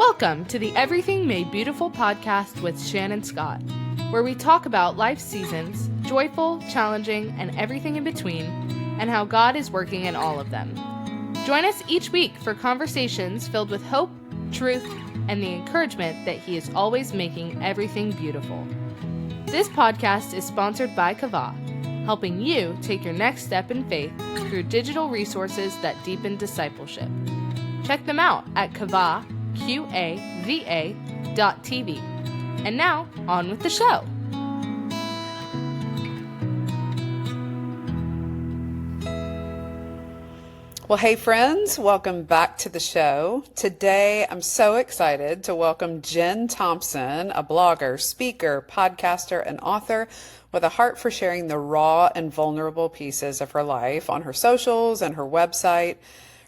Welcome to the Everything Made Beautiful podcast with Shannon Scott, where we talk about life's seasons, joyful, challenging, and everything in between, and how God is working in all of them. Join us each week for conversations filled with hope, truth, and the encouragement that He is always making everything beautiful. This podcast is sponsored by Kava, helping you take your next step in faith through digital resources that deepen discipleship. Check them out at Kava, QAVA.tv. And now, on with the show. Well, hey friends, welcome back to the show. Today, I'm so excited to welcome Jen Thompson, a blogger, speaker, podcaster, and author with a heart for sharing the raw and vulnerable pieces of her life on her socials and her website.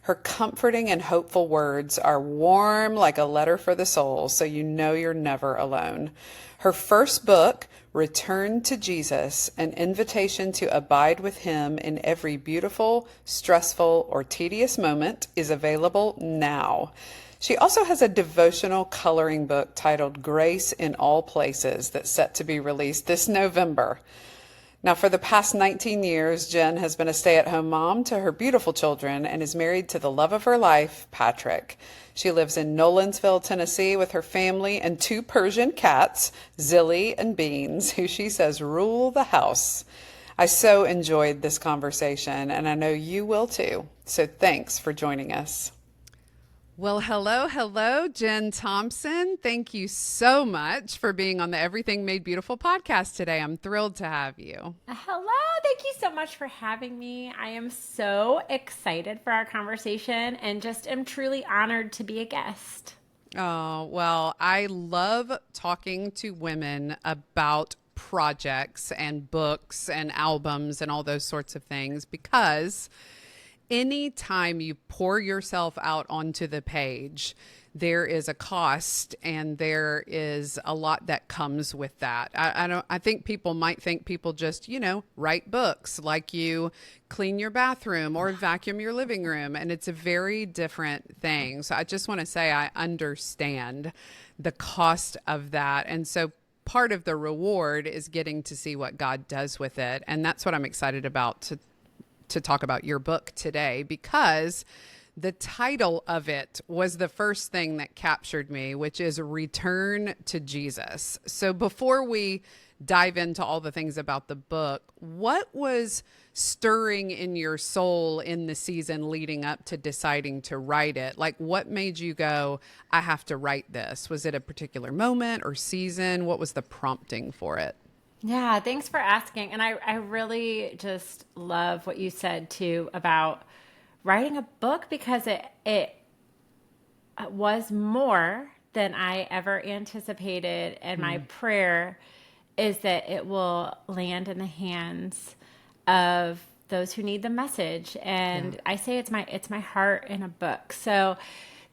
Her comforting and hopeful words are warm like a letter for the soul, so you know you're never alone. Her first book, Return to Jesus, an invitation to abide with Him in every beautiful, stressful, or tedious moment, is available now. She also has a devotional coloring book titled Grace in All Places that's set to be released this November. Now, for the past 19 years, Jen has been a stay-at-home mom to her beautiful children and is married to the love of her life, Patrick. She lives in Nolensville, Tennessee with her family and two Persian cats, Zilly and Beans, who she says rule the house. I so enjoyed this conversation, and I know you will too. So thanks for joining us. Well, hello, Jen Thompson. Thank you so much for being on the Everything Made Beautiful podcast today. I'm thrilled to have you. Hello. Thank you so much for having me. I am so excited for our conversation and just am truly honored to be a guest. Oh, well, I love talking to women about projects and books and albums and all those sorts of things because anytime you pour yourself out onto the page, there is a cost and there is a lot that comes with that. I think people might think people just, write books like you clean your bathroom or vacuum your living room. And it's a very different thing. So I just want to say I understand the cost of that. And so part of the reward is getting to see what God does with it. And that's what I'm excited about to talk about your book today, because the title of it was the first thing that captured me, which is Return to Jesus. So before we dive into all the things about the book, what was stirring in your soul in the season leading up to deciding to write it? Like, what made you go, I have to write this? Was it a particular moment or season? What was the prompting for it? Yeah, thanks for asking. And I really just love what you said too about writing a book, because it was more than I ever anticipated. And my prayer is that it will land in the hands of those who need the message. And I say it's my heart in a book. So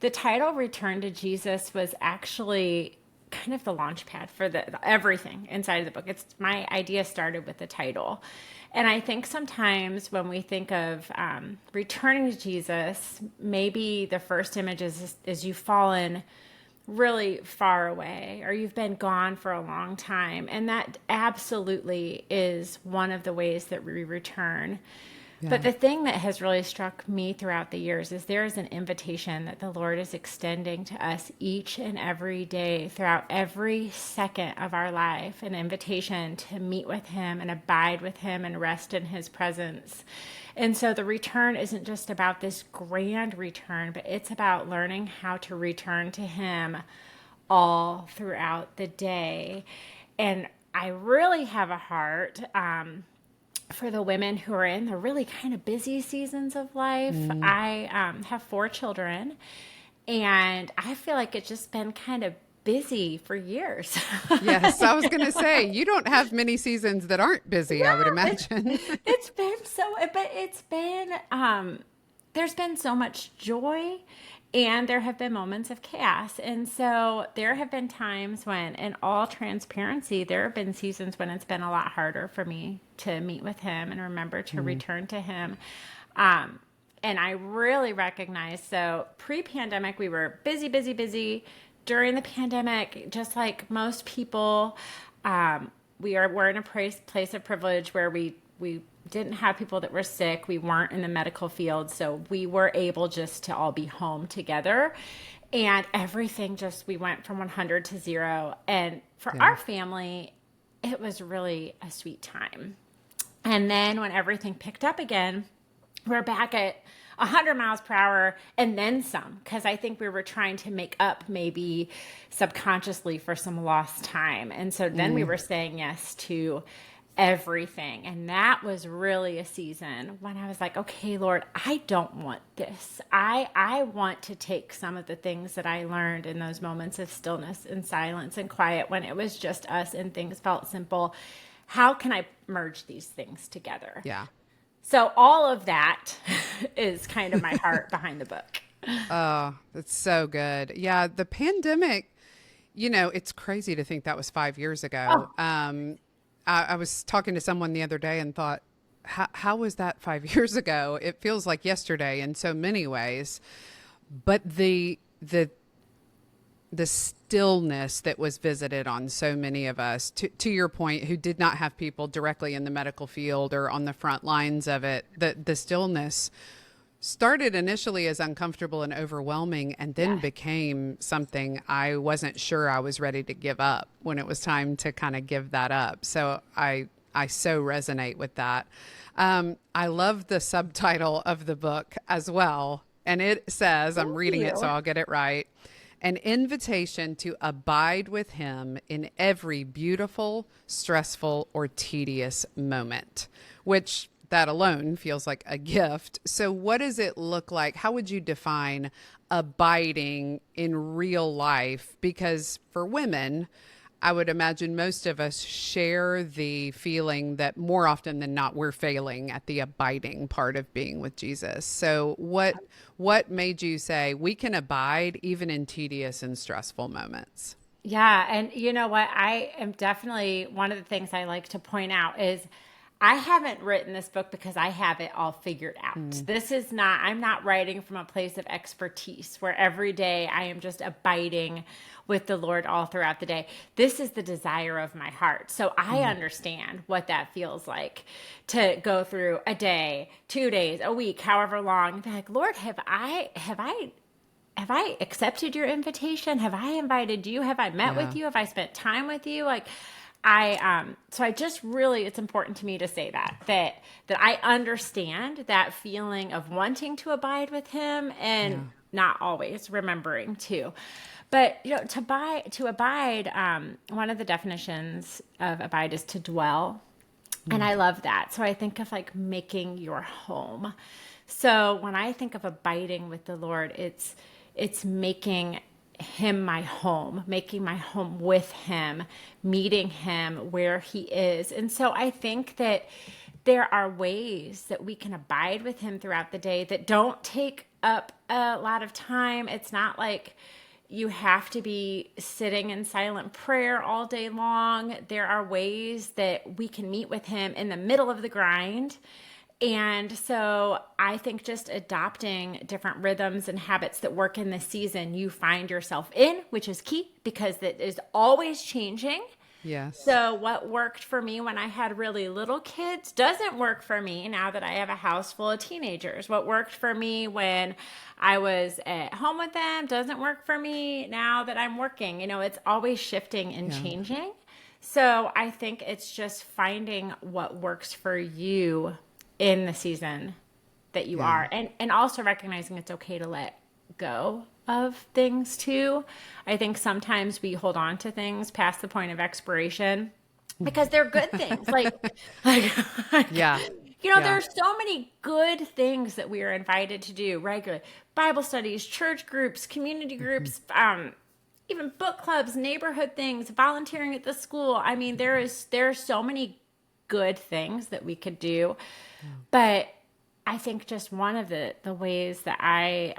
the title Return to Jesus was actually kind of the launch pad for everything inside of the book. It's my idea started with the title. And I think sometimes when we think of returning to Jesus, maybe the first image is you've fallen really far away or you've been gone for a long time. And that absolutely is one of the ways that we return. Yeah. But the thing that has really struck me throughout the years is there is an invitation that the Lord is extending to us each and every day throughout every second of our life, an invitation to meet with Him and abide with Him and rest in His presence. And so the return isn't just about this grand return, but it's about learning how to return to Him all throughout the day. And I really have a heart for the women who are in the really kind of busy seasons of life. I have 4 children, and I feel like it's just been kind of busy for years. Yes, I was going to say, you don't have many seasons that aren't busy, I would imagine. It's been there's been so much joy, and there have been moments of chaos. And so there have been times when, in all transparency, there have been seasons when it's been a lot harder for me to meet with Him and remember to return to Him. And I really recognize, so pre-pandemic, we were busy, during the pandemic, just like most people, we're in a place of privilege where we didn't have people that were sick. We weren't in the medical field. So we were able just to all be home together. And everything we went from 100 to 0. And for our family, it was really a sweet time. And then when everything picked up again, we're back at 100 miles per hour and then some, because I think we were trying to make up maybe subconsciously for some lost time. And so then we were saying yes to everything. And that was really a season when I was like, okay, Lord, I don't want this. I want to take some of the things that I learned in those moments of stillness and silence and quiet when it was just us and things felt simple. How can I merge these things together? Yeah. So all of that is kind of my heart behind the book. Oh, that's so good. Yeah. The pandemic, it's crazy to think that was 5 years ago. Oh. I was talking to someone the other day and thought, how was that 5 years ago? It feels like yesterday in so many ways, but the stillness that was visited on so many of us, to your point, who did not have people directly in the medical field or on the front lines of it, the stillness started initially as uncomfortable and overwhelming, and then became something I wasn't sure I was ready to give up when it was time to kind of give that up. So I so resonate with that. I love the subtitle of the book as well. And it says, I'm reading it so I'll get it right, an invitation to abide with him in every beautiful, stressful, or tedious moment, which that alone feels like a gift. So what does it look like? How would you define abiding in real life? Because for women, I would imagine most of us share the feeling that more often than not, we're failing at the abiding part of being with Jesus. So what made you say we can abide even in tedious and stressful moments? Yeah. And you know what? I am definitely, one of the things I like to point out is I haven't written this book because I have it all figured out. I'm not writing from a place of expertise where every day I am just abiding with the Lord all throughout the day. This is the desire of my heart. So I understand what that feels like to go through a day, 2 days, a week, however long, and be like, Lord, have I accepted your invitation? Have I invited you? Have I met with you? Have I spent time with you? So I just really, it's important to me to say that I understand that feeling of wanting to abide with him and not always remembering to. But, to abide, one of the definitions of abide is to dwell. And I love that. So I think of like making your home. So when I think of abiding with the Lord, it's making him my home, making my home with him, meeting him where he is. And so I think that there are ways that we can abide with him throughout the day that don't take up a lot of time. It's not like you have to be sitting in silent prayer all day long. There are ways that we can meet with him in the middle of the grind. And so I think just adopting different rhythms and habits that work in the season you find yourself in, which is key because it is always changing. Yes. So what worked for me when I had really little kids doesn't work for me now that I have a house full of teenagers. What worked for me when I was at home with them doesn't work for me now that I'm working. It's always shifting and changing. So I think it's just finding what works for you in the season that you are, and also recognizing it's okay to let go of things too. I think sometimes we hold on to things past the point of expiration because they're good things. There's so many good things that we are invited to do regularly: Bible studies, church groups, community groups, even book clubs, neighborhood things, volunteering at the school. I mean, there are so many good things that we could do. But I think just one of the ways that I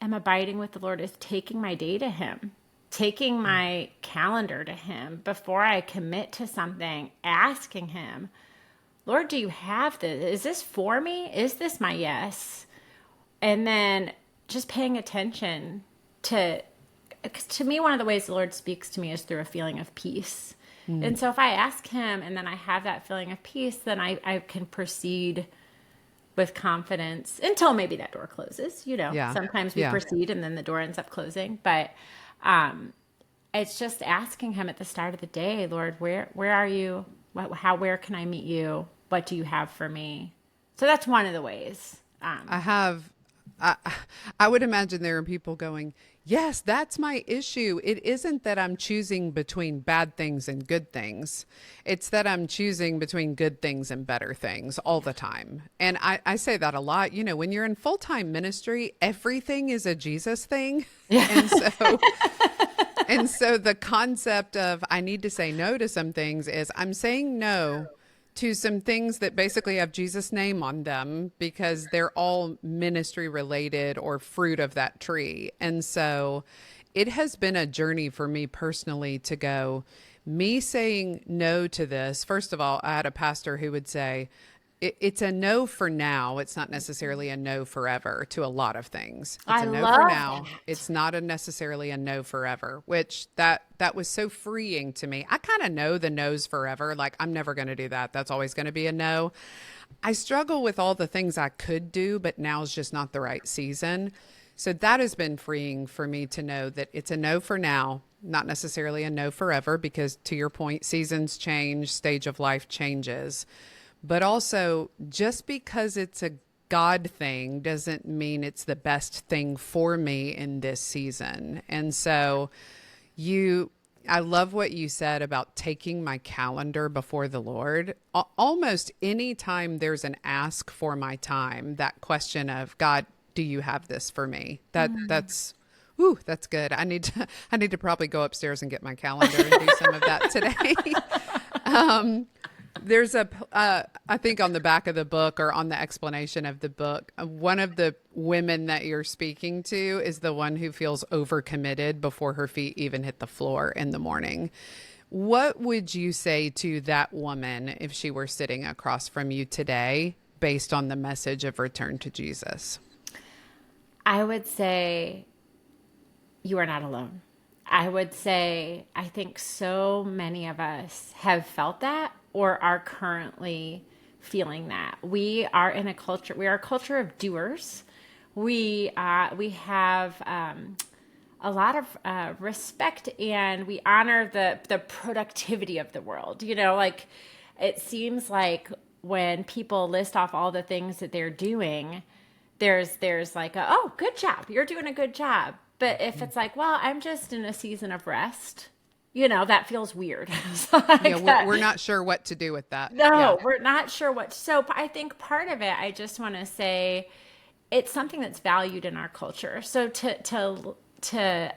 am abiding with the Lord is taking my day to him, taking my calendar to him before I commit to something, asking him, Lord, do you have this? Is this for me? Is this my yes? And then just paying attention to 'cause to me, one of the ways the Lord speaks to me is through a feeling of peace. And so if I ask him and then I have that feeling of peace, then I can proceed with confidence until maybe that door closes. Yeah. Sometimes we Yeah. proceed and then the door ends up closing. But it's just asking him at the start of the day, Lord, where are you? Where can I meet you? What do you have for me? So that's one of the ways. I would imagine there are people going, yes, that's my issue. It isn't that I'm choosing between bad things and good things. It's that I'm choosing between good things and better things all the time. And I say that a lot. When you're in full-time ministry, everything is a Jesus thing. And so the concept of I need to say no to some things is I'm saying no to some things that basically have Jesus' name on them because they're all ministry related or fruit of that tree. And so it has been a journey for me personally to go, me saying no to this. First of all, I had a pastor who would say, it's a no for now. It's not necessarily a no forever to a lot of things. It's I a no love for now. that. It's not necessarily a no forever, which that was so freeing to me. I kind of know the no's forever. Like, I'm never going to do that. That's always going to be a no. I struggle with all the things I could do, but now's just not the right season. So that has been freeing for me to know that it's a no for now, not necessarily a no forever, because to your point, seasons change, stage of life changes. But also, just because it's a God thing doesn't mean it's the best thing for me in this season. And so I love what you said about taking my calendar before the Lord. Almost any time there's an ask for my time, that question of, God, do you have this for me? That's good. I need to probably go upstairs and get my calendar and do some of that today. There's I think on the back of the book or on the explanation of the book, one of the women that you're speaking to is the one who feels overcommitted before her feet even hit the floor in the morning. What would you say to that woman if she were sitting across from you today based on the message of return to Jesus? I would say you are not alone. I would say I think so many of us have felt that or are currently feeling that. We are a culture of doers. We have a lot of respect, and we honor the productivity of the world. Like, it seems like when people list off all the things that they're doing, there's like oh, good job, you're doing a good job. But if it's like, well, I'm just in a season of rest, that feels weird. We're not sure what to do with that. No, we're not sure what. So I think part of it, I just want to say, it's something that's valued in our culture. So to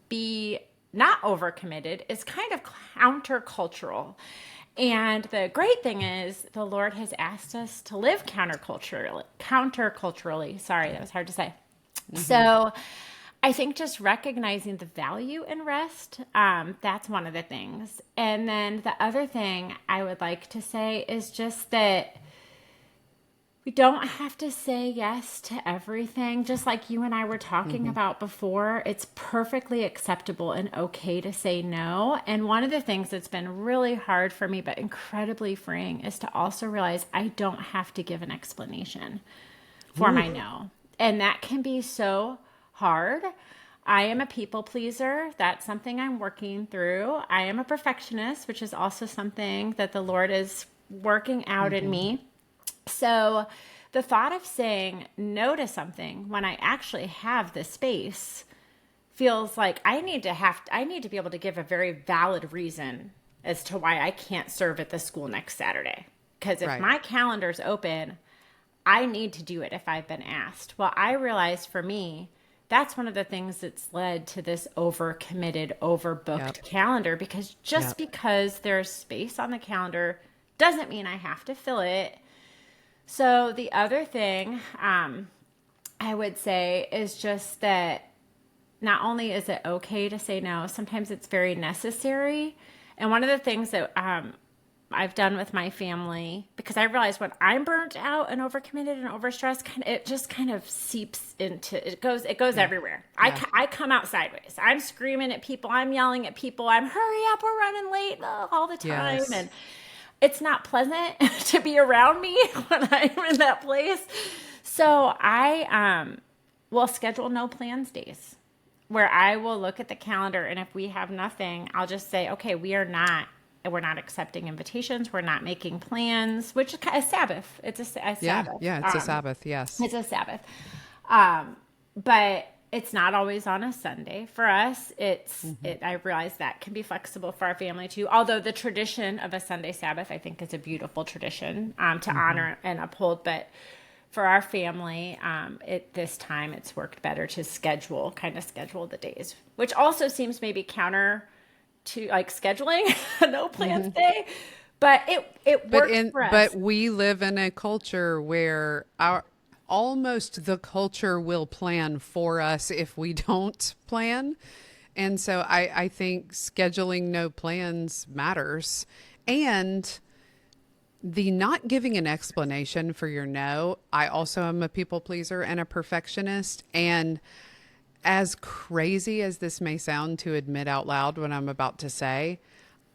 be not overcommitted is kind of countercultural. And the great thing is the Lord has asked us to live counterculturally. Sorry, that was hard to say. Mm-hmm. So I think just recognizing the value in rest, that's one of the things. And then the other thing I would like to say is just that we don't have to say yes to everything. Just like you and I were talking about before, it's perfectly acceptable and okay to say no. And one of the things that's been really hard for me, but incredibly freeing, is to also realize I don't have to give an explanation for my no. And that can be so hard. I am a people pleaser. That's something I'm working through. I am a perfectionist, which is also something that the Lord is working out in me. So the thought of saying no to something when I actually have the space feels like I need to be able to give a very valid reason as to why I can't serve at the school next Saturday. Because if my calendar's open, I need to do it if I've been asked. Well, I realized for me, that's one of the things that's led to this overcommitted, overbooked calendar, because because there's space on the calendar doesn't mean I have to fill it. So the other thing I would say is just that not only is it okay to say no, sometimes it's very necessary. And one of the things that I've done with my family, because I realize when I'm burnt out and overcommitted and overstressed, it just kind of seeps into, it goes everywhere. Yeah. I come out sideways. I'm screaming at people. I'm yelling at people. I'm hurry up. We're running late all the time. Yes. And it's not pleasant to be around me when I'm in that place. So I will schedule no plans days where I will look at the calendar, and if we have nothing, I'll just say, okay, we're not accepting invitations. We're not making plans, which is a Sabbath. It's a Sabbath. Yeah, it's a Sabbath. Yes. It's a Sabbath. But it's not always on a Sunday for us. I realize that can be flexible for our family too. Although the tradition of a Sunday Sabbath, I think, is a beautiful tradition to honor and uphold. But for our family, at this time, it's worked better to schedule the days, which also seems maybe counter to like scheduling a no plans day, but it works for us. But we live in a culture where almost the culture will plan for us if we don't plan. And so I think scheduling no plans matters. And the not giving an explanation for your no, I also am a people pleaser and a perfectionist. And as crazy as this may sound to admit out loud what I'm about to say,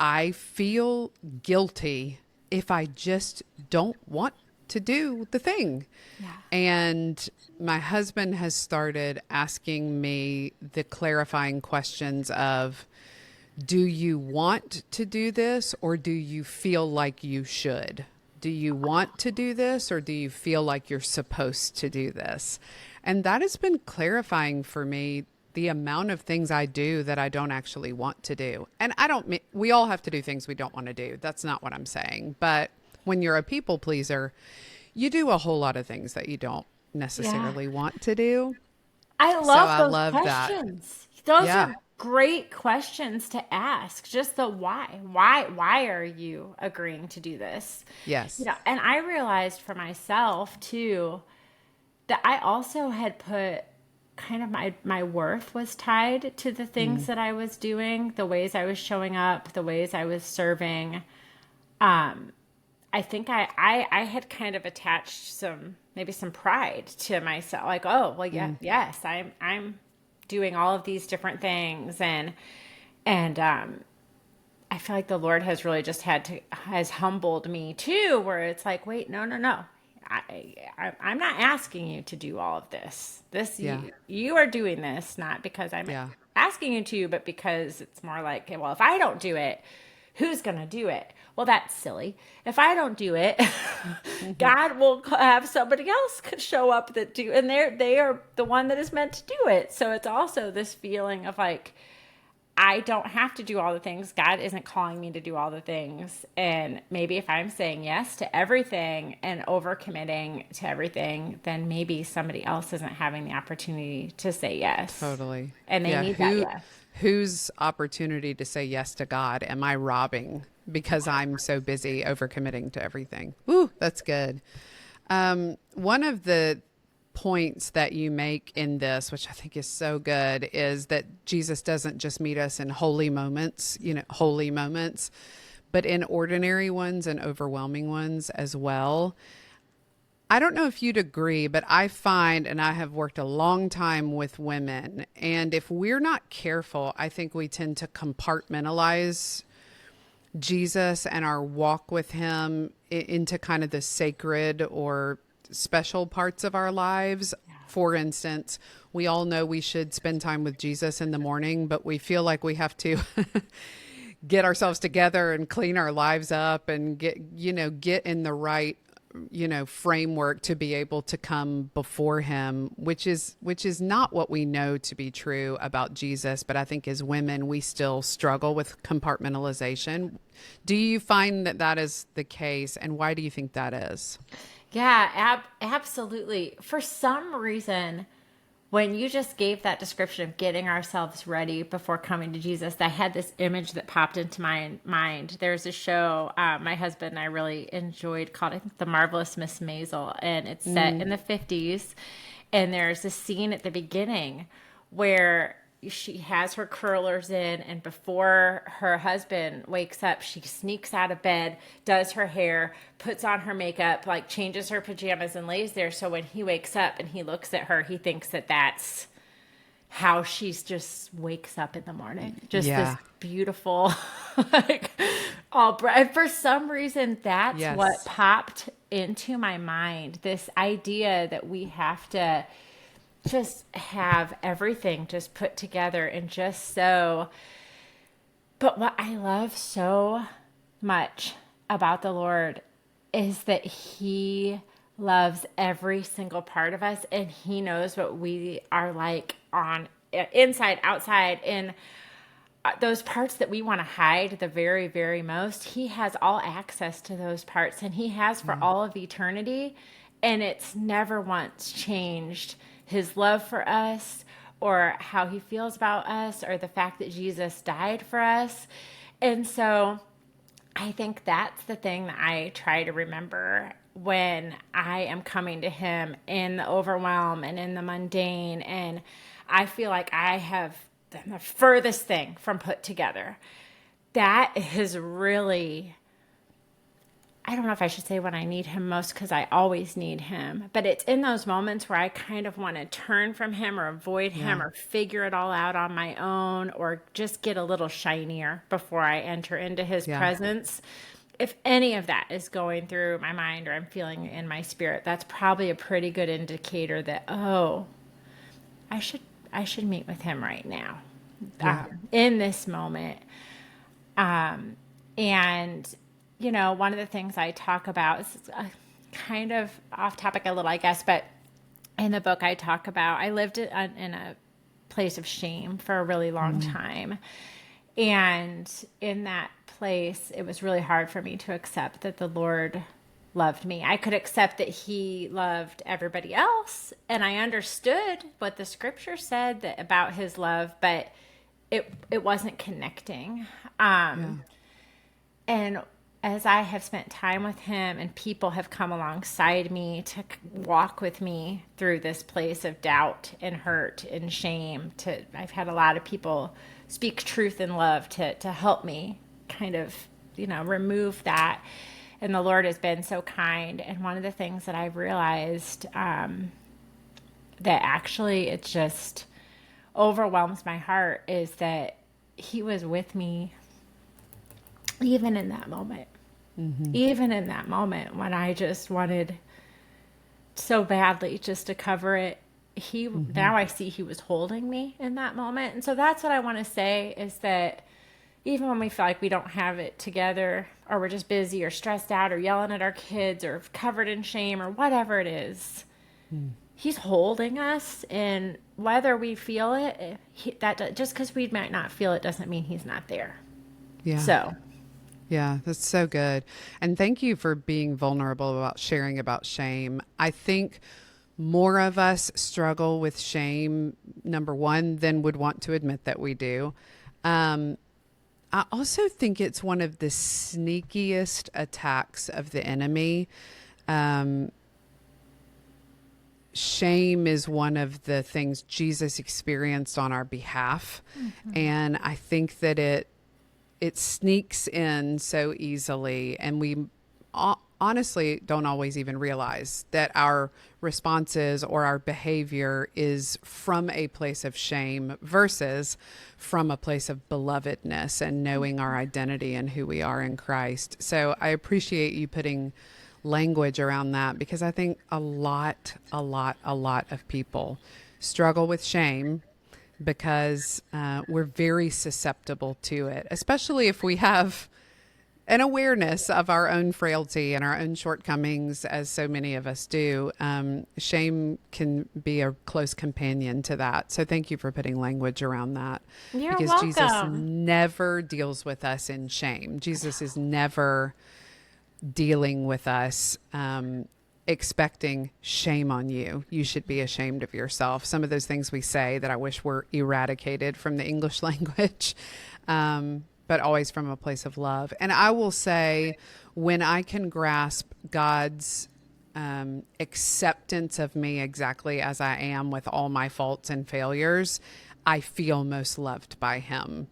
I feel guilty if I just don't want to do the thing. Yeah. And my husband has started asking me the clarifying questions of, do you want to do this, or do you feel like you should? Do you want to do this, or do you feel like you're supposed to do this? And that has been clarifying for me the amount of things I do that I don't actually want to do. And we all have to do things we don't want to do. That's not what I'm saying. But when you're a people pleaser, you do a whole lot of things that you don't necessarily want to do. I love those questions. Those are great questions to ask. Just the why. Why are you agreeing to do this? Yes. And I realized for myself too, that I also had put kind of my worth was tied to the things that I was doing, the ways I was showing up, the ways I was serving. I think I had kind of attached maybe some pride to myself, like, oh, well, yes, I'm doing all of these different things. And I feel like the Lord has really just has humbled me too, where it's like, wait, no. I'm not asking you to do all of this. You are doing this not because I'm asking you to, but because it's more like, okay, well, if I don't do it, who's going to do it? Well, that's silly. If I don't do it, God will have somebody else could show up that do, and they are the one that is meant to do it. So it's also this feeling of like, I don't have to do all the things. God isn't calling me to do all the things. And maybe if I'm saying yes to everything and overcommitting to everything, then maybe somebody else isn't having the opportunity to say yes. Totally. And they need that yes. Whose opportunity to say yes to God am I robbing because I'm so busy overcommitting to everything? Ooh, that's good. One of the points that you make in this, which I think is so good, is that Jesus doesn't just meet us in holy moments, but in ordinary ones and overwhelming ones as well. I don't know if you'd agree, but I find, and I have worked a long time with women, and if we're not careful, I think we tend to compartmentalize Jesus and our walk with him into kind of the sacred or special parts of our lives. For instance, we all know we should spend time with Jesus in the morning, but we feel like we have to get ourselves together and clean our lives up and get in the right framework to be able to come before him, which is not what we know to be true about Jesus. But I think as women, we still struggle with compartmentalization. Do you find that is the case? And why do you think that is? Yeah, absolutely. For some reason, when you just gave that description of getting ourselves ready before coming to Jesus, I had this image that popped into my mind. There's a show my husband and I really enjoyed called, I think, The Marvelous Miss Maisel, and it's set in the 50s. And there's a scene at the beginning where she has her curlers in, and before her husband wakes up, she sneaks out of bed, does her hair, puts on her makeup, like changes her pajamas and lays there. So when he wakes up and he looks at her, he thinks that that's how she's just wakes up in the morning. Just this beautiful, like all bright. For some reason, that's what popped into my mind. This idea that we have to just have everything just put together and just so. But what I love so much about the Lord is that he loves every single part of us, and he knows what we are like on inside, outside, in those parts that we want to hide the very, very most. He has all access to those parts, and he has for all of eternity, and it's never once changed his love for us or how he feels about us or the fact that Jesus died for us. And so I think that's the thing that I try to remember when I am coming to him in the overwhelm and in the mundane, and I feel like I have the furthest thing from put together. That is really, I don't know if I should say when I need him most, because I always need him, but it's in those moments where I kind of want to turn from him or avoid him or figure it all out on my own or just get a little shinier before I enter into his presence. If any of that is going through my mind or I'm feeling in my spirit, that's probably a pretty good indicator that, oh, I should meet with him right now, in this moment. And you know, one of the things I talk about is kind of off topic a little, I guess, but in the book I talk about, I lived in a place of shame for a really long time. And in that place, it was really hard for me to accept that the Lord loved me. I could accept that he loved everybody else, and I understood what the scripture said that about his love, but it wasn't connecting. And as I have spent time with him and people have come alongside me to walk with me through this place of doubt and hurt and shame, I've had a lot of people speak truth and love to help me kind of, remove that. And the Lord has been so kind. And one of the things that I've realized that actually it just overwhelms my heart is that he was with me even in that moment. Even in that moment when I just wanted so badly just to cover it, now I see he was holding me in that moment. And so that's what I want to say is that even when we feel like we don't have it together or we're just busy or stressed out or yelling at our kids or covered in shame or whatever it is, he's holding us. And whether we feel it, just because we might not feel it doesn't mean he's not there. Yeah, that's so good. And thank you for being vulnerable about sharing about shame. I think more of us struggle with shame, number one, than would want to admit that we do. I also think it's one of the sneakiest attacks of the enemy. Shame is one of the things Jesus experienced on our behalf. And I think that it sneaks in so easily, and we honestly don't always even realize that our responses or our behavior is from a place of shame versus from a place of belovedness and knowing our identity and who we are in Christ. So I appreciate you putting language around that, because I think a lot of people struggle with shame because we're very susceptible to it, especially if we have an awareness of our own frailty and our own shortcomings, as so many of us do. Shame can be a close companion to that. So thank you for putting language around that. You're because welcome. Jesus never deals with us in shame. Jesus is never dealing with us expecting shame on you. You should be ashamed of yourself. Some of those things we say that I wish were eradicated from the English language, but always from a place of love. And I will say, when I can grasp God's acceptance of me exactly as I am with all my faults and failures, I feel most loved by him.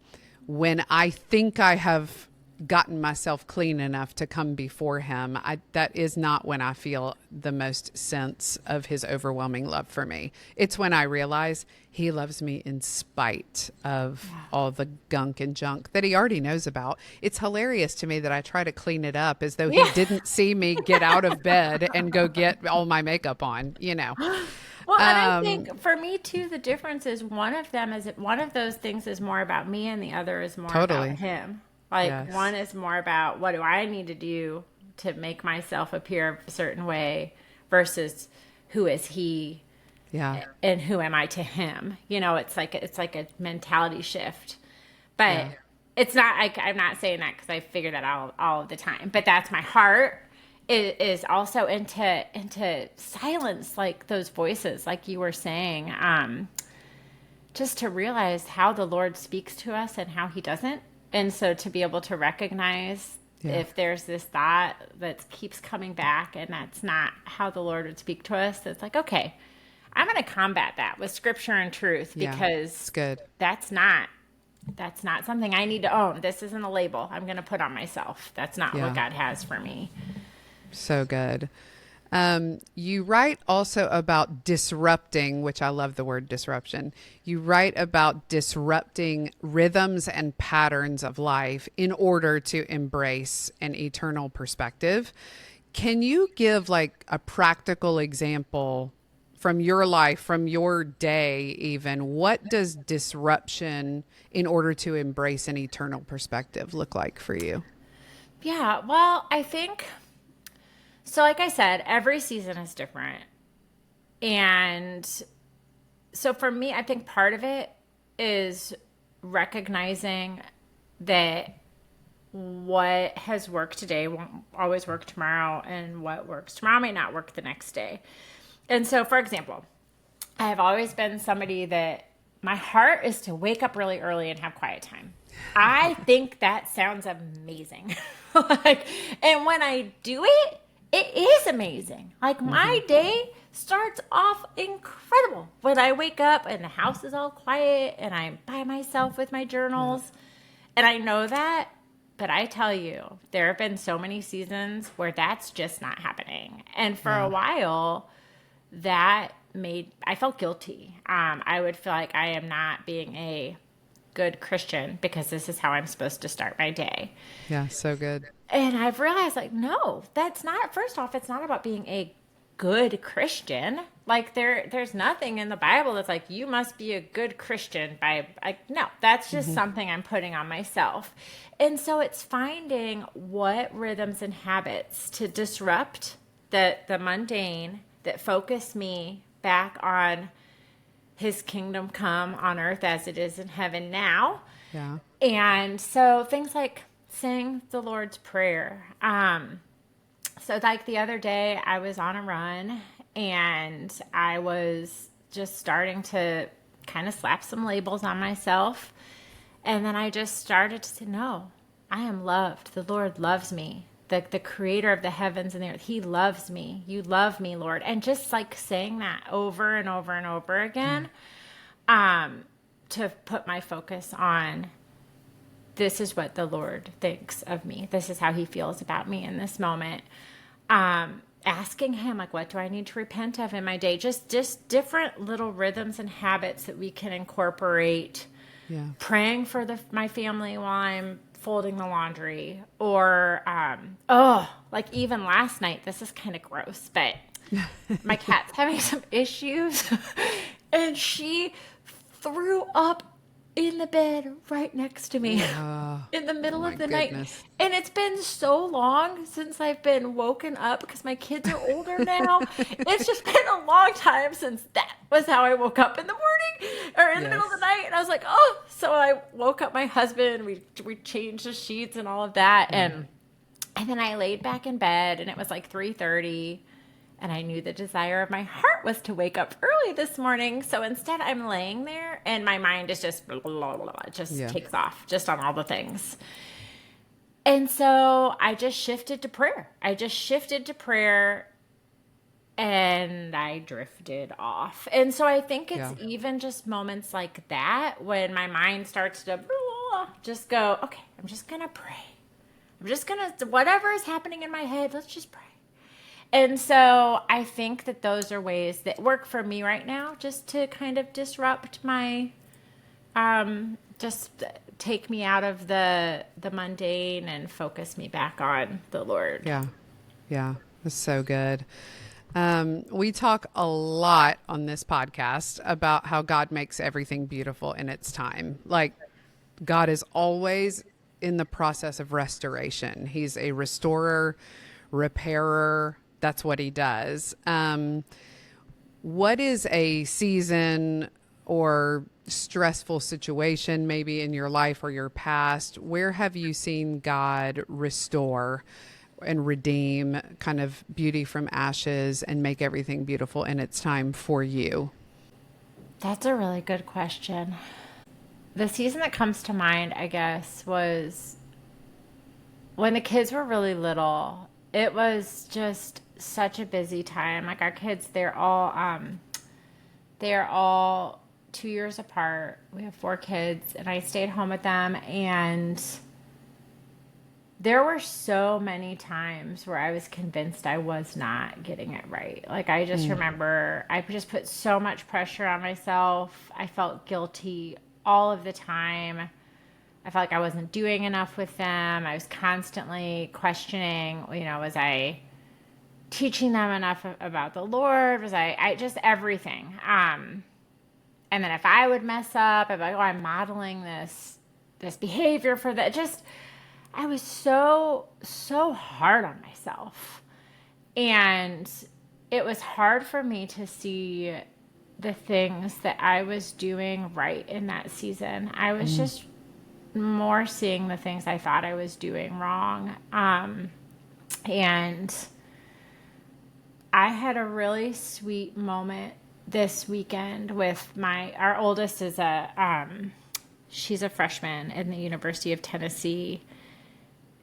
When I think I have gotten myself clean enough to come before him, that is not when I feel the most sense of his overwhelming love for me. It's when I realize he loves me in spite of all the gunk and junk that he already knows about. It's hilarious to me that I try to clean it up as though he didn't see me get out of bed and go get all my makeup on, you know. Well, and I think for me too, the difference is one of those things is more about me and the other is more Totally. about him. Like Yes. one is more about what do I need to do to make myself appear a certain way versus who is he Yeah. and who am I to him? You know, it's like a mentality shift. But it's not I'm not saying that because I figure that out all of the time. But that's my heart is also into silence, like those voices, like you were saying, just to realize how the Lord speaks to us and how he doesn't. And so to be able to recognize if there's this thought that keeps coming back and that's not how the Lord would speak to us, it's like, okay, I'm going to combat that with scripture and truth because it's good. that's not something I need to own. This isn't a label I'm going to put on myself. That's not what God has for me. So good. You write also about disrupting, which I love the word disruption. You write about disrupting rhythms and patterns of life in order to embrace an eternal perspective. Can you give like a practical example from your life, from your day even? What does disruption in order to embrace an eternal perspective look like for you? Yeah, well, I think... So like I said, every season is different. And so for me, I think part of it is recognizing that what has worked today won't always work tomorrow, and what works tomorrow may not work the next day. And so, for example, I have always been somebody that my heart is to wake up really early and have quiet time. I think that sounds amazing. And when I do it, it is amazing. Like my day starts off incredible when I wake up and the house is all quiet and I'm by myself with my journals. And I know that, but I tell you, there have been so many seasons where that's just not happening. And for a while, that I felt guilty. I would feel like I am not being a good Christian because this is how I'm supposed to start my day. Yeah, so good. And I've realized, like, no, that's not, first off, it's not about being a good Christian. Like, there's nothing in the Bible that's like, you must be a good Christian by, like, no, that's just something I'm putting on myself. And so it's finding what rhythms and habits to disrupt the mundane that focus me back on his kingdom come on earth as it is in heaven now. Yeah. And so things like saying the Lord's Prayer. So like the other day I was on a run and I was just starting to kind of slap some labels on myself. And then I just started to say, no, I am loved. The Lord loves me. The creator of the heavens and the earth, he loves me. You love me, Lord. And just like saying that over and over and over again, to put my focus on this is what the Lord thinks of me. This is how he feels about me in this moment. Asking him, like, what do I need to repent of in my day? Just different little rhythms and habits that we can incorporate. Yeah. Praying for my family while I'm folding the laundry, or like even last night, this is kind of gross, but my cat's having some issues and she threw up in the bed right next to me in the middle of the night. And it's been so long since I've been woken up because my kids are older now. It's just been a long time since that was how I woke up in the morning or in the middle of the night. And I was like, oh, so I woke up my husband. We changed the sheets and all of that. And then I laid back in bed and it was like 3:30. And I knew the desire of my heart was to wake up early this morning. So instead I'm laying there and my mind is just blah, blah, blah, blah, just takes off just on all the things. And so I just shifted to prayer. and I drifted off. And so I think it's even just moments like that when my mind starts to just go, okay, I'm just going to pray. I'm just going to, whatever is happening in my head, let's just pray. And so I think that those are ways that work for me right now, just to kind of disrupt my, just take me out of the mundane and focus me back on the Lord. Yeah. Yeah. That's so good. We talk a lot on this podcast about how God makes everything beautiful in its time. Like, God is always in the process of restoration. He's a restorer, repairer. That's what he does. What is a season or stressful situation maybe in your life or your past? Where have you seen God restore and redeem kind of beauty from ashes and make everything beautiful in its time for you? That's a really good question. The season that comes to mind, I guess, was when the kids were really little. It was just such a busy time. Like, our kids, they're all 2 years apart. We have 4 kids, and I stayed home with them, and there were so many times where I was convinced I was not getting it right. Like, I just remember I just put so much pressure on myself. I felt guilty all of the time. I felt like I wasn't doing enough with them. I was constantly questioning, was I teaching them enough about the Lord? Was I just everything. And then if I would mess up, I'd be like, oh, I'm modeling this behavior for that. I was so hard on myself. And it was hard for me to see the things that I was doing right in that season. I was just more seeing the things I thought I was doing wrong. And I had a really sweet moment this weekend with our oldest is she's a freshman in the University of Tennessee.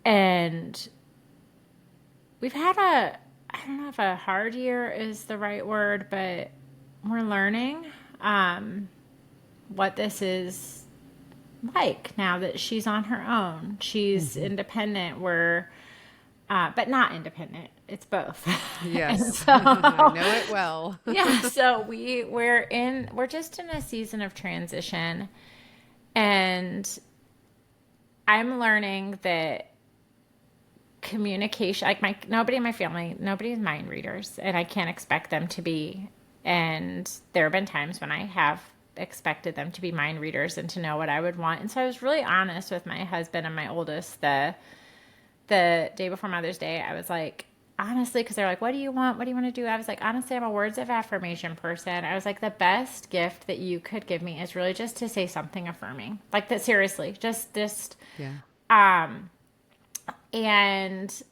And we've had I don't know if a hard year is the right word, but we're learning what this is like now that she's on her own. She's independent. But not independent. It's both. Yes. So, I know it well. Yeah. So we're just in a season of transition, and I'm learning that communication, like nobody in my family, nobody is mind readers, and I can't expect them to be. And there have been times when I have expected them to be mind readers and to know what I would want. And so I was really honest with my husband and my oldest the day before Mother's Day. I was like, honestly, because they're like, what do you want? What do you want to do? I was like, honestly, I'm a words of affirmation person. I was like, the best gift that you could give me is really just to say something affirming. Like that, seriously, just this. Yeah. And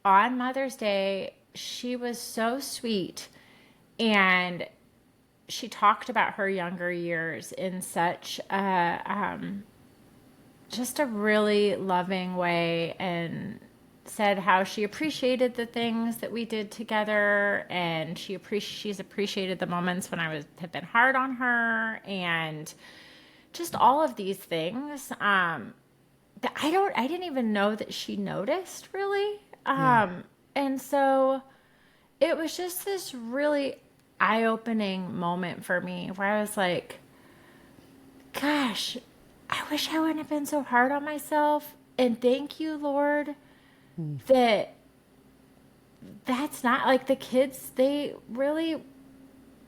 on Mother's Day, she was so sweet. And she talked about her younger years in such just a really loving way, and said how she appreciated the things that we did together, and she's appreciated the moments when have been hard on her, and just all of these things that I didn't even know that she noticed, really. And so it was just this really eye-opening moment for me where I was like, gosh, I wish I wouldn't have been so hard on myself. And thank you, Lord, that's not like the kids. They really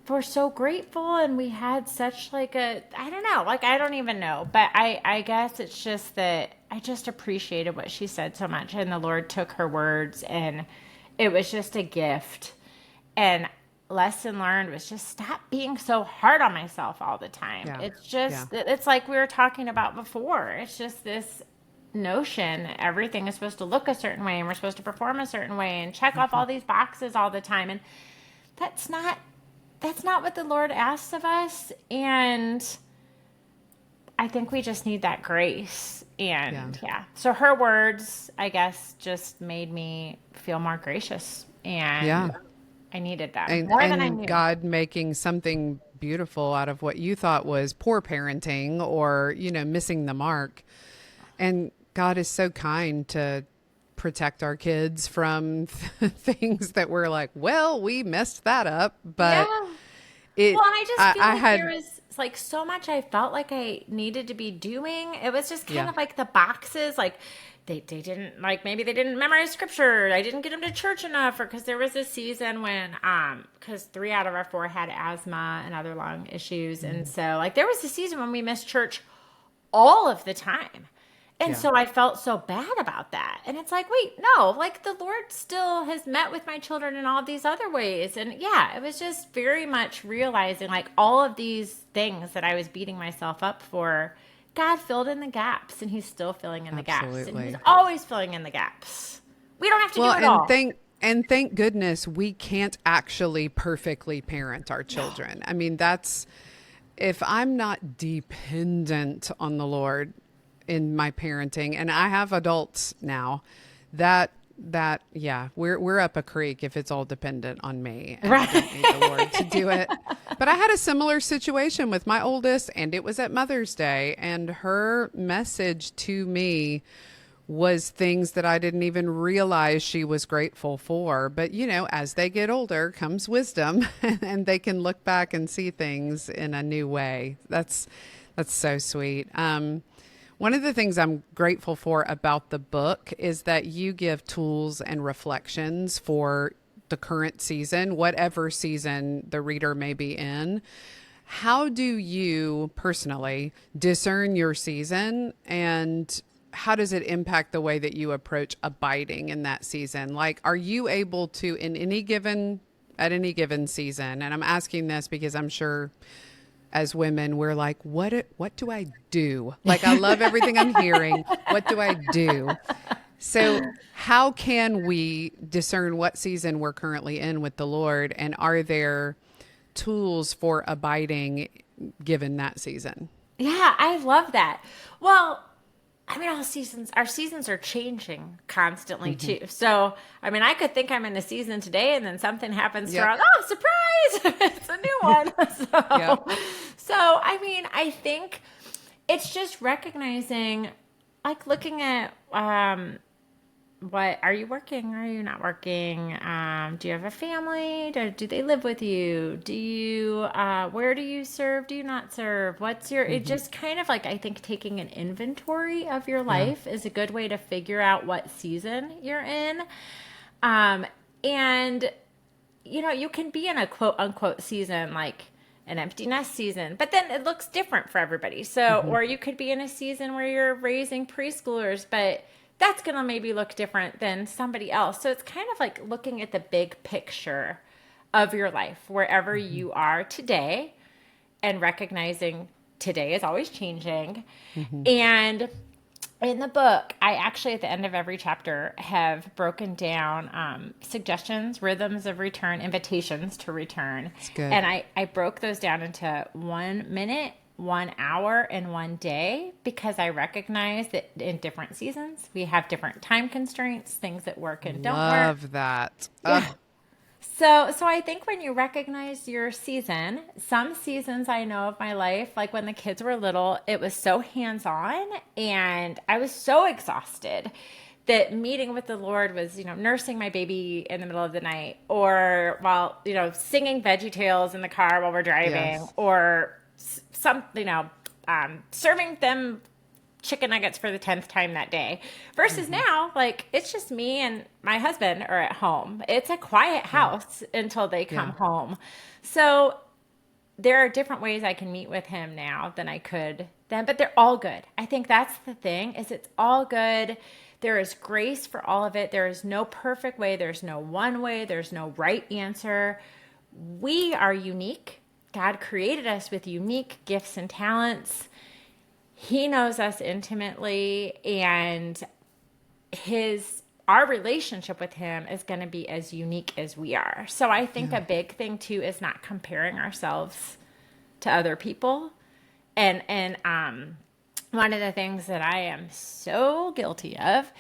were so grateful, and we had such I don't know, I don't even know, but I guess it's just that I just appreciated what she said so much, and the Lord took her words, and it was just a gift. And lesson learned was just stop being so hard on myself all the time. Yeah. It's just, it's like we were talking about before. It's just this notion that everything is supposed to look a certain way, and we're supposed to perform a certain way and check off all these boxes all the time. And that's not what the Lord asks of us. And I think we just need that grace. And so her words, I guess, just made me feel more gracious. And I needed them And, more than I and knew. God making something beautiful out of what you thought was poor parenting or, missing the mark. And God is so kind to protect our kids from things that we're like, well, we messed that up. Yeah. But it, Well, and I just I, feel I like there had, was like so much I felt like I needed to be doing. It was just kind yeah, of like the boxes, like they didn't like maybe they didn't memorize scripture. I didn't get them to church enough, or because there was a season when because 3 out of our 4 had asthma and other lung issues, and so like there was a season when we missed church all of the time. And yeah, so I felt so bad about that. And it's like, wait, no, like the Lord still has met with my children in all these other ways. And yeah, it was just very much realizing like all of these things that I was beating myself up for, God filled in the gaps and he's still filling in the gaps. And he's absolutely. always filling in the gaps. We don't have to do Well, it and all. thank goodness we can't actually perfectly parent our No. children. I mean, that's if I'm not dependent on the Lord in my parenting, and I have adults now, that yeah, we're up a creek if it's all dependent on me, and I don't need the Lord to do it. But I had a similar situation with my oldest, and it was at Mother's Day, and her message to me was things that I didn't even realize she was grateful for. But, as they get older comes wisdom and they can look back and see things in a new way. That's so sweet. One of the things I'm grateful for about the book is that you give tools and reflections for the current season, whatever season the reader may be in. How do you personally discern your season, and how does it impact the way that you approach abiding in that season? Like, are you able to, at any given season, and I'm asking this because I'm sure as women, we're like, what do I do? Like, I love everything I'm hearing. What do I do? So how can we discern what season we're currently in with the Lord? And are there tools for abiding given that season? Yeah, I love that. Well, I mean, our seasons are changing constantly Mm-hmm. too. So, I mean, I could think I'm in a season today and then something happens Yep. throughout. Oh, surprise! It's a new one. Yep. So, I mean, I think it's just recognizing, like looking at, what are you working? Are you not working? Do you have a family? Do they live with you? Do you, where do you serve? Do you not serve? What's your, it just kind of like, I think taking an inventory of your Yeah. life is a good way to figure out what season you're in. And, you can be in a quote unquote season, like an empty nest season, but then it looks different for everybody. So, or you could be in a season where you're raising preschoolers, but that's going to maybe look different than somebody else. So it's kind of like looking at the big picture of your life, wherever you are today, and recognizing today is always changing. And in the book, I actually, at the end of every chapter, have broken down suggestions, rhythms of return, invitations to return. It's good. And I broke those down into 1 minute, 1 hour, and 1 day, because I recognize that in different seasons, we have different time constraints, things that work and don't work. Love that. Yeah. So I think when you recognize your season, some seasons I know of my life, like when the kids were little, it was so hands-on and I was so exhausted that meeting with the Lord was, nursing my baby in the middle of the night, or while, singing Veggie Tales in the car while we're driving, Yes. or some, serving them chicken nuggets for the 10th time that day, versus now, like, it's just me and my husband are at home. It's a quiet house until they come home. So there are different ways I can meet with him now than I could then, but they're all good. I think that's the thing, is it's all good. There is grace for all of it. There is no perfect way. There's no one way. There's no right answer. We are unique. God created us with unique gifts and talents. He knows us intimately, and our relationship with him is going to be as unique as we are. So I think a big thing too is not comparing ourselves to other people. And one of the things that I am so guilty of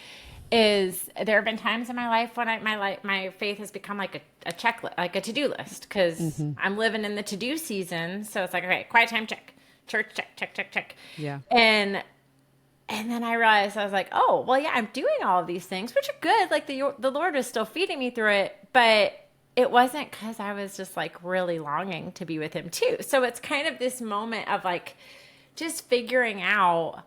is there have been times in my life when my faith has become like a checklist, like a to-do list, because I'm living in the to-do season. So it's like, okay, quiet time, check, church, check. Yeah. And then I realized, I was like, oh, well, yeah, I'm doing all of these things, which are good. Like the Lord was still feeding me through it, but it wasn't because I was just like really longing to be with him too. So it's kind of this moment of like just figuring out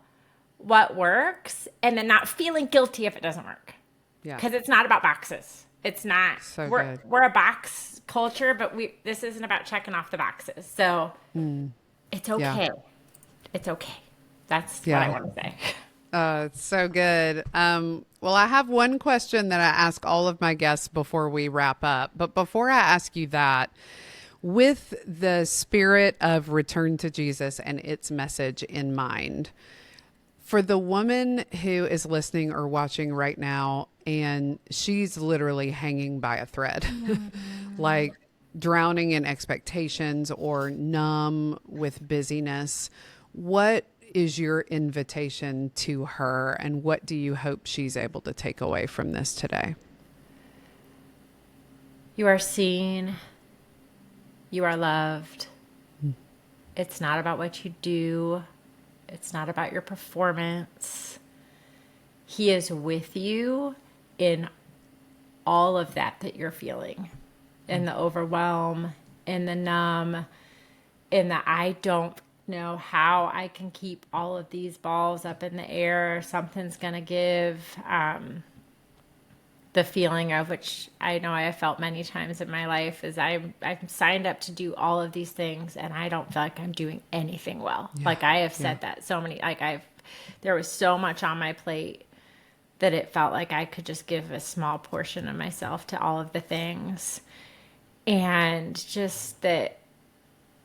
what works and then not feeling guilty if it doesn't work. Yeah. Because it's not about boxes. It's not. So we're good. we're a box culture, but this isn't about checking off the boxes. So it's okay. Yeah. It's okay. That's what Yeah. I want to say. It's so good. Well, I have one question that I ask all of my guests before we wrap up. But before I ask you that, with the spirit of return to Jesus and its message in mind, for the woman who is listening or watching right now, and she's literally hanging by a thread, like drowning in expectations or numb with busyness, what is your invitation to her, and what do you hope she's able to take away from this today? You are seen. You are loved. It's not about what you do. It's not about your performance. He is with you in all of that you're feeling, in the overwhelm, in the numb, in the I don't know how I can keep all of these balls up in the air. Something's going to give. The feeling of, which I know I have felt many times in my life, is I'm signed up to do all of these things and I don't feel like I'm doing anything well. Yeah. Like I have said that so many, there was so much on my plate that it felt like I could just give a small portion of myself to all of the things. And just that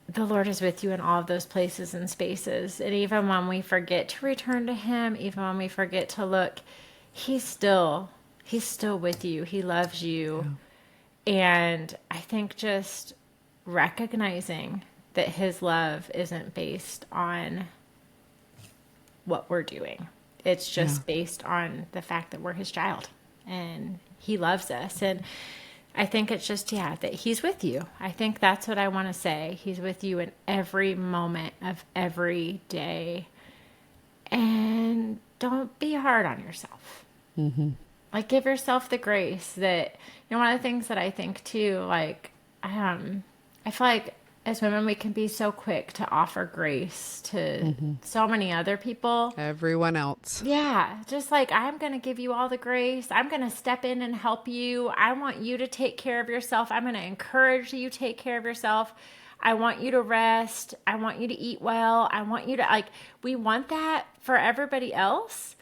the Lord is with you in all of those places and spaces. And even when we forget to return to him, even when we forget to look, he's still with you. He loves you. Yeah. And I think just recognizing that his love isn't based on what we're doing. It's just based on the fact that we're his child and he loves us. And I think it's just, that he's with you. I think that's what I want to say. He's with you in every moment of every day. And don't be hard on yourself. Mm-hmm. Like, give yourself the grace that, one of the things that I think too, like, I feel like as women, we can be so quick to offer grace to so many other people. Everyone else. Yeah. Just like, I'm going to give you all the grace. I'm going to step in and help you. I want you to take care of yourself. I'm going to encourage you to take care of yourself. I want you to rest. I want you to eat well. I want you to, we want that for everybody else.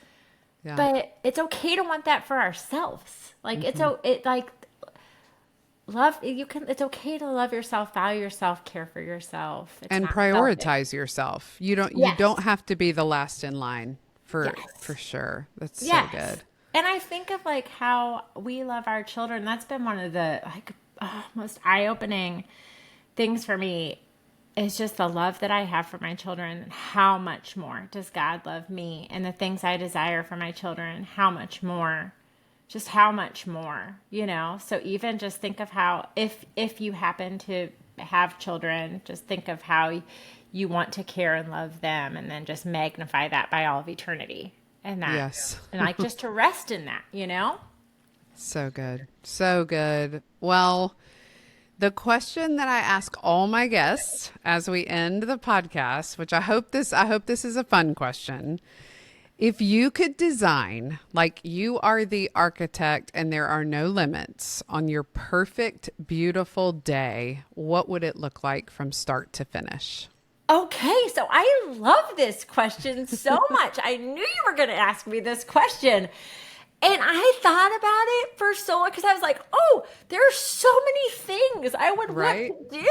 Yeah. But it's okay to want that for ourselves. Like, it's okay to love yourself, value yourself, care for yourself. It's and prioritize yourself. You don't have to be the last in line for sure. That's so good. And I think of how we love our children. That's been one of the most eye-opening things for me. It's just the love that I have for my children. How much more does God love me? And the things I desire for my children, how much more? Just how much more, So even just think of how, if you happen to have children, just think of how you want to care and love them, and then just magnify that by all of eternity. And that, yes. And just to rest in that, So good. So good. Well, the question that I ask all my guests as we end the podcast, which I hope this is a fun question. If you could design, like you are the architect and there are no limits, on your perfect, beautiful day, what would it look like from start to finish? Okay, so I love this question so much. I knew you were going to ask me this question. And I thought about it for so long, because I was like, oh, there are so many things I would want to do.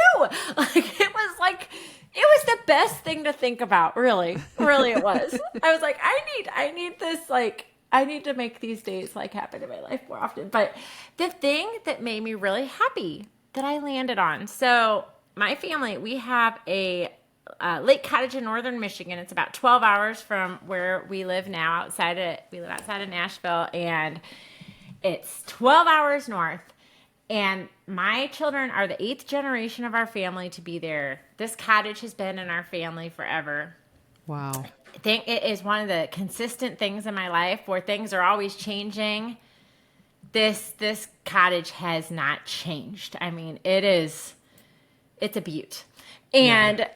It was the best thing to think about, really. Really it was. I was like, I need this, I need to make these days happen in my life more often. But the thing that made me really happy that I landed on. So my family, we have a lake cottage in northern Michigan. It's about 12 hours from where we live now. We live outside of Nashville, and it's 12 hours north. And my children are the 8th generation of our family to be there. This cottage has been in our family forever. Wow. I think it is one of the consistent things in my life where things are always changing. This cottage has not changed. I mean, it's a beaut. And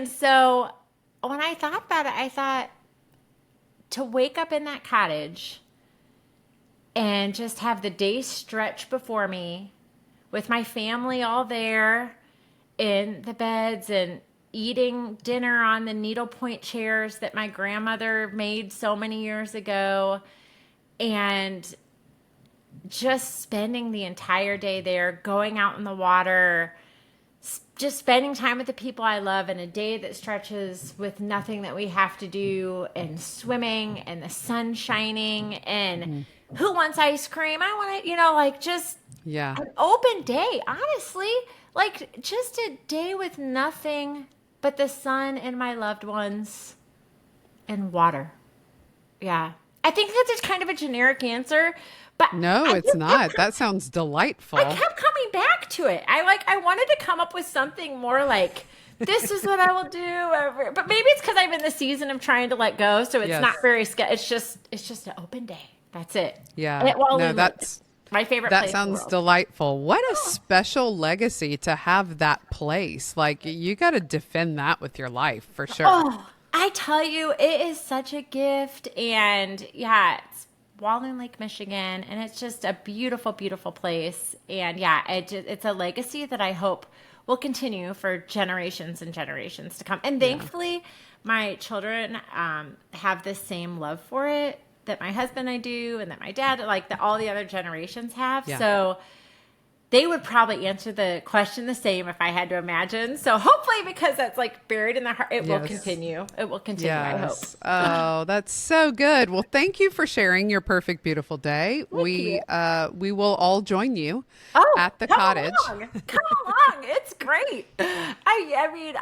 so when I thought about it, I thought to wake up in that cottage and just have the day stretch before me with my family all there in the beds and eating dinner on the needlepoint chairs that my grandmother made so many years ago, and just spending the entire day there, going out in the water, just spending time with the people I love, and a day that stretches with nothing that we have to do, and swimming and the sun shining, and who wants ice cream? I want to, just an open day, honestly, just a day with nothing but the sun and my loved ones and water. Yeah. I think that's just kind of a generic answer, but no, it's not. That sounds delightful. I kept coming back to it. I wanted to come up with something more like, this is what I will do. But maybe it's because I'm in the season of trying to let go, so it's not very it's just an open day. That's it. Yeah. That's my favorite place. That sounds delightful. What a special legacy to have that place. You got to defend that with your life for sure. Oh, I tell you, it is such a gift. And it's Walloon Lake, Michigan, and it's just a beautiful, beautiful place. And it's a legacy that I hope will continue for generations and generations to come. And thankfully, my children have the same love for it that my husband and I do, and that my dad, that all the other generations have. Yeah. So they would probably answer the question the same if I had to imagine. So hopefully, because that's buried in their heart, it will continue. It will continue, I hope. Oh, that's so good. Well, thank you for sharing your perfect, beautiful day. We will all join you at the cottage. Come along. It's great. I mean,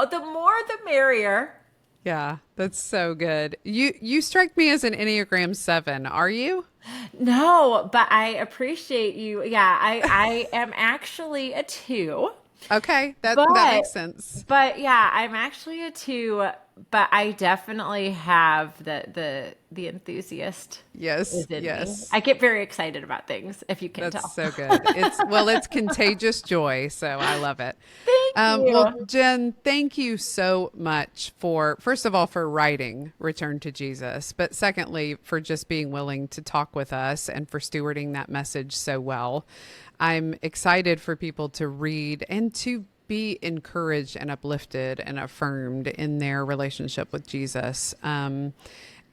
the more the merrier. Yeah, that's so good. You strike me as an Enneagram 7. Are you? No, but I appreciate you. Yeah, I am actually a 2. Okay, that makes sense. But I'm actually a 2, but I definitely have the enthusiast. Yes. Me. I get very excited about things, if you can tell. That's so good. It's contagious joy, so I love it. Thank you. Well, Jen, thank you so much first of all, for writing Return to Jesus, but secondly, for just being willing to talk with us and for stewarding that message so well. I'm excited for people to read and to be encouraged and uplifted and affirmed in their relationship with Jesus.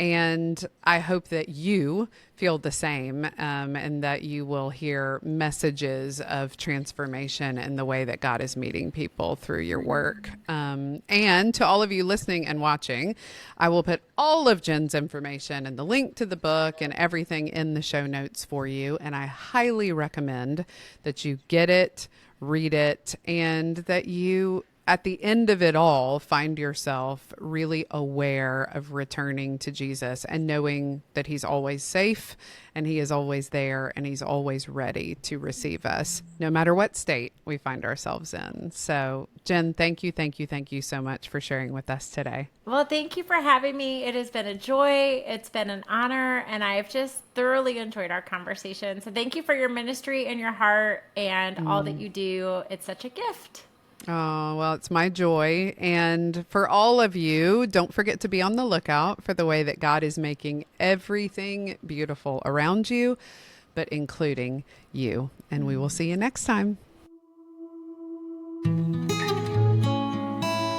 And I hope that you feel the same, and that you will hear messages of transformation in the way that God is meeting people through your work. And to all of you listening and watching, I will put all of Jen's information and the link to the book and everything in the show notes for you. And I highly recommend that you get it, read it, and that you, at the end of it all, find yourself really aware of returning to Jesus and knowing that he's always safe and he is always there and he's always ready to receive us, no matter what state we find ourselves in. So, Jen, thank you so much for sharing with us today. Well, thank you for having me. It has been a joy. It's been an honor, and I've just thoroughly enjoyed our conversation. So thank you for your ministry and your heart and all that you do. It's such a gift. Oh, well, it's my joy. And for all of you, don't forget to be on the lookout for the way that God is making everything beautiful around you, but including you. And we will see you next time.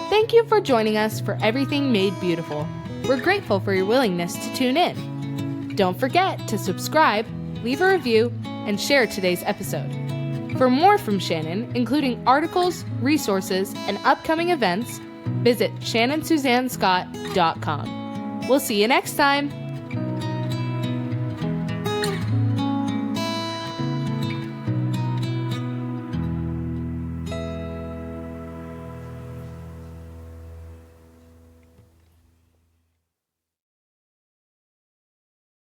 Thank you for joining us for Everything Made Beautiful. We're grateful for your willingness to tune in. Don't forget to subscribe, leave a review, and share today's episode. For more from Shannon, including articles, resources, and upcoming events, visit shannonsuzannescott.com. We'll see you next time.